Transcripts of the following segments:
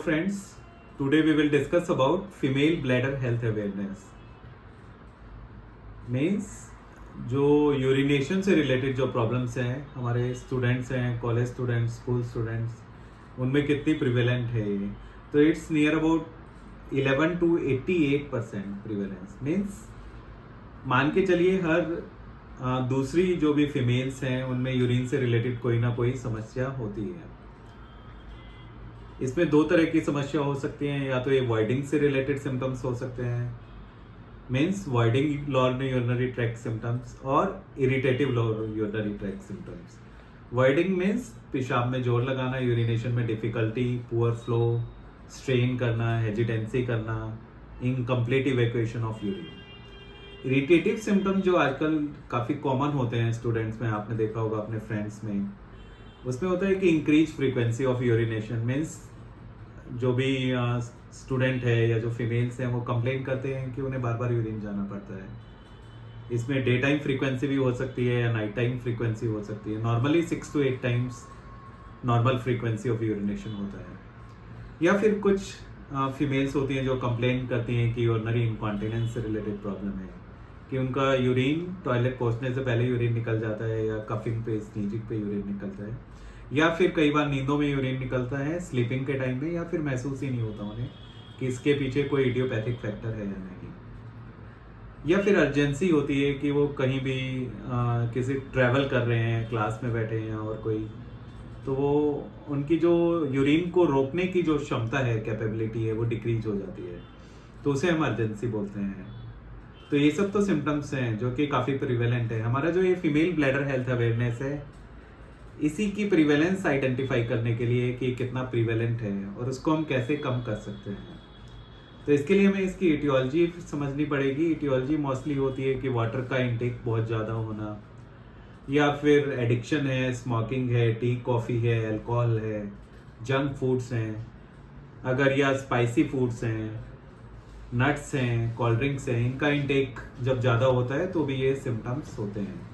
Friends, today we will discuss about female bladder health awareness. Means जो urination से related जो problems हैं हमारे स्टूडेंट्स हैं, कॉलेज स्टूडेंट्स, स्कूल स्टूडेंट्स, उनमें कितनी प्रिवेलेंट है ये, तो it's near about 11 to 88% prevalence. Means मान के चलिए हर दूसरी जो भी फीमेल्स हैं उनमें यूरिन से रिलेटेड कोई ना कोई समस्या होती है। इसमें दो तरह की समस्या हो सकती हैं, या तो ये वॉइडिंग से रिलेटेड सिम्टम्स हो सकते हैं, means voiding lower urinary tract symptoms, और irritative lower urinary tract symptoms. Voiding means पेशाब में जोर लगाना, यूरिनेशन में डिफिकल्टी, पुअर फ्लो, स्ट्रेन करना, हेजिटेंसी करना, incomplete evacuation of urine. Irritative symptoms जो आजकल काफ़ी कॉमन होते हैं स्टूडेंट्स में, आपने देखा होगा अपने फ्रेंड्स में, उसमें होता है कि increase frequency of urination. Means जो भी स्टूडेंट है या जो फीमेल्स हैं वो कंप्लेन करते हैं कि उन्हें बार बार यूरिन जाना पड़ता है। इसमें डे टाइम फ्रीक्वेंसी भी हो सकती है या नाइट टाइम फ्रीक्वेंसी हो सकती है। Normally 6 to 8 times normal frequency of urination होता है। या फिर कुछ फीमेल्स होती हैं जो कंप्लेन करती हैं कि यूरिनरी इनकॉन्टिनेंस से रिलेटेड प्रॉब्लम है, कि उनका यूरिन टॉयलेट पहुंचने से पहले यूरिन निकल जाता है, या कफिंग पे, स्नीजिंग पे यूरिन निकलता है, या फिर कई बार नींदों में यूरिन निकलता है स्लीपिंग के टाइम में, या फिर महसूस ही नहीं होता उन्हें कि इसके पीछे कोई इडियोपैथिक फैक्टर है या नहीं। या फिर अर्जेंसी होती है कि वो कहीं भी किसी ट्रैवल कर रहे हैं, क्लास में बैठे हैं और कोई, तो वो उनकी जो यूरिन को रोकने की जो क्षमता है, कैपेबिलिटी है, वो डिक्रीज हो जाती है, तो उसे हम अर्जेंसी बोलते हैं। तो ये सब तो सिम्टम्स हैं जो कि काफ़ी प्रिवेलेंट है। हमारा जो ये फीमेल ब्लैडर हेल्थ अवेयरनेस है, इसी की प्रिवेलेंस आइडेंटिफाई करने के लिए कि कितना प्रिवेलेंट है और उसको हम कैसे कम कर सकते हैं। तो इसके लिए हमें इसकी इटियोलॉजी समझनी पड़ेगी। इटियोलॉजी मोस्टली होती है कि वाटर का इंटेक बहुत ज़्यादा होना, या फिर एडिक्शन है, स्मोकिंग है, टी कॉफ़ी है, अल्कोहल है, जंक फूड्स हैं, अगर या स्पाइसी फूड्स हैं, नट्स हैं, कोल्ड ड्रिंक्स हैं, इनका इंटेक जब ज़्यादा होता है तो भी ये सिम्टम्स होते हैं।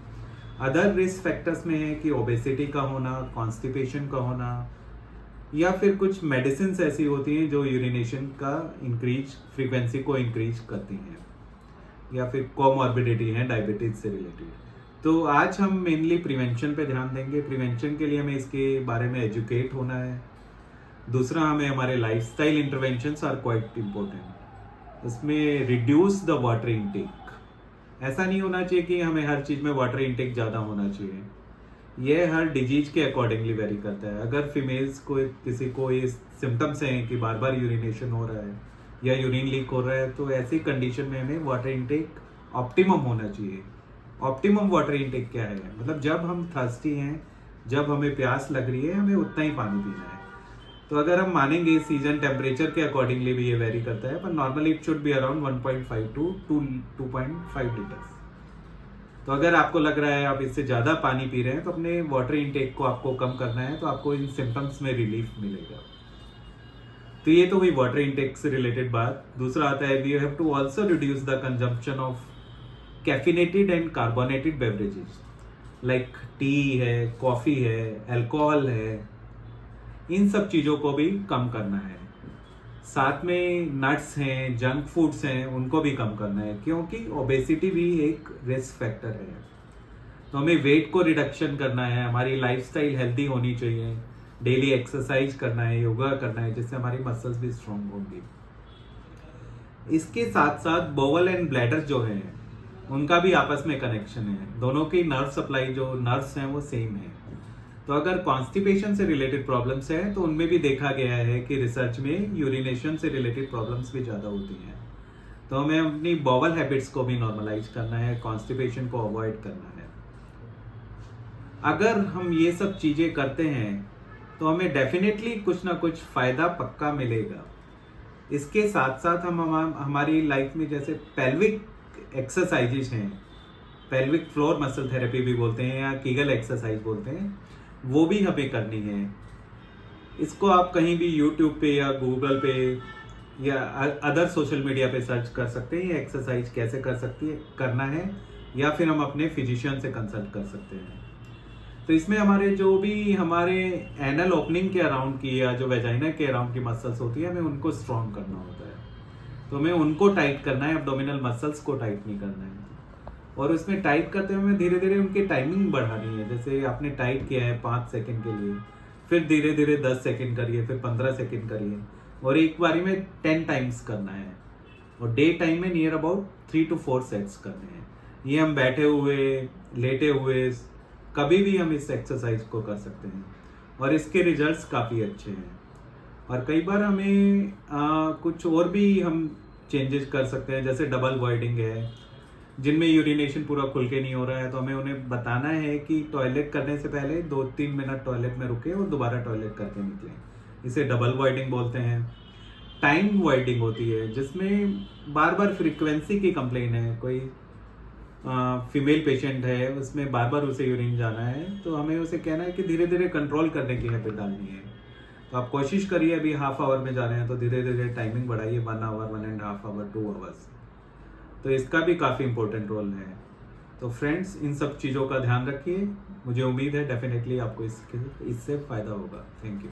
अदर रिस्क फैक्टर्स में है कि ओबेसिटी का होना, कॉन्स्टिपेशन का होना, या फिर कुछ मेडिसिन ऐसी होती हैं जो यूरिनेशन का फ्रीक्वेंसी को इंक्रीज करती हैं, या फिर कोमॉर्बिडिटी है डायबिटीज से रिलेटेड। तो आज हम मेनली प्रिवेंशन पे ध्यान देंगे। प्रिवेंशन के लिए हमें इसके बारे में एजुकेट होना है। दूसरा, हमें हमारे lifestyle interventions are quite important. इसमें रिड्यूस द वाटर इंटेक। ऐसा नहीं होना चाहिए कि हमें हर चीज़ में वाटर इंटेक ज़्यादा होना चाहिए। यह हर डिजीज के अकॉर्डिंगली वेरी करता है। अगर फीमेल्स को, किसी को ये सिम्टम्स हैं कि बार बार यूरिनेशन हो रहा है या यूरिन लीक हो रहा है, तो ऐसी कंडीशन में हमें वाटर इंटेक ऑप्टिमम होना चाहिए। ऑप्टिमम वाटर इंटेक क्या है? मतलब जब हम थर्स्टी हैं, जब हमें प्यास लग रही है, हमें उतना ही पानी पीना है। तो अगर हम मानेंगे सीजन टेम्परेचर के अकॉर्डिंगली भी ये वेरी करता है, पर normally it should be around 1.5 to 2.5 litres. तो अगर आपको लग रहा है आप इससे ज़्यादा पानी पी रहे हैं, तो अपने वाटर इंटेक को आपको कम करना है, तो आपको इन सिम्टम्स में रिलीफ मिलेगा। तो ये तो हुई वाटर इंटेक से रिलेटेड बात। दूसरा आता है, we have to also reduce the consumption of caffeinated and carbonated beverages like tea है, कॉफ़ी है, अल्कोहल है। इन सब चीज़ों को भी कम करना है। साथ में नट्स हैं, जंक फूड्स हैं, उनको भी कम करना है, क्योंकि ओबेसिटी भी एक रिस्क फैक्टर है। तो हमें वेट को रिडक्शन करना है, हमारी लाइफस्टाइल हेल्दी होनी चाहिए, डेली एक्सरसाइज करना है, योगा करना है, जिससे हमारी मसल्स भी स्ट्रांग होंगी। इसके साथ साथ बोवल एंड ब्लैडर जो है, उनका भी आपस में कनेक्शन है। दोनों की नर्व सप्लाई, जो नर्व्स हैं, वो सेम है। तो अगर कॉन्स्टिपेशन से रिलेटेड प्रॉब्लम्स हैं, तो उनमें भी देखा गया है कि रिसर्च में यूरिनेशन से रिलेटेड प्रॉब्लम्स भी ज़्यादा होती हैं। तो हमें अपनी बॉवल हैबिट्स को भी नॉर्मलाइज करना है, कॉन्स्टिपेशन को अवॉइड करना है। अगर हम ये सब चीज़ें करते हैं तो हमें डेफिनेटली कुछ ना कुछ फ़ायदा पक्का मिलेगा। इसके साथ साथ हम हमारी लाइफ में जैसे पेल्विक एक्सरसाइजेज हैं, पेल्विक फ्लोर मसल थेरेपी भी बोलते हैं या कीगल एक्सरसाइज बोलते हैं, वो भी हमें करनी है। इसको आप कहीं भी यूट्यूब पे या गूगल पे या अदर सोशल मीडिया पे सर्च कर सकते हैं, ये एक्सरसाइज कैसे करना है, या फिर हम अपने फिजिशियन से कंसल्ट कर सकते हैं। तो इसमें हमारे जो भी हमारे एनल ओपनिंग के अराउंड की या जो वेजाइना के अराउंड की मसल्स होती है, हमें उनको स्ट्रॉन्ग करना होता है। तो हमें उनको टाइट करना है, एब्डोमिनल मसल्स को टाइट नहीं करना है। और उसमें टाइट करते हुए हमें धीरे धीरे उनकी टाइमिंग बढ़ानी है। जैसे आपने टाइट किया है 5 सेकंड के लिए, फिर धीरे धीरे 10 सेकंड करिए, फिर 15 सेकंड करिए, और एक बारी में 10 टाइम्स करना है। और डे टाइम में नियर अबाउट 3 to 4 सेट्स करने हैं। ये हम बैठे हुए, लेटे हुए, कभी भी हम इस एक्सरसाइज को कर सकते हैं और इसके रिजल्ट्स काफ़ी अच्छे हैं। और कई बार हमें कुछ और भी हम चेंजेस कर सकते हैं, जैसे डबल वॉइडिंग है, जिनमें यूरिनेशन पूरा खुल के नहीं हो रहा है, तो हमें उन्हें बताना है कि टॉयलेट करने से पहले 2-3 मिनट टॉयलेट में रुके और दोबारा टॉयलेट करके निकलें। इसे डबल वॉइडिंग बोलते हैं। टाइम वॉइडिंग होती है, जिसमें बार बार फ्रीक्वेंसी की कंप्लेन है, कोई फीमेल पेशेंट है, उसमें बार बार उसे यूरिन जाना है, तो हमें उसे कहना है कि धीरे धीरे कंट्रोल करने की हैबिट डालनी है। तो आप कोशिश करिए, अभी हाफ आवर में जा रहे हैं तो धीरे धीरे टाइमिंग बढ़ाइए, 1 आवर, 1.5 आवर, 2 आवर्स। तो इसका भी काफ़ी इंपॉर्टेंट रोल है। तो फ्रेंड्स, इन सब चीज़ों का ध्यान रखिए। मुझे उम्मीद है डेफिनेटली आपको इससे फ़ायदा होगा। Thank you.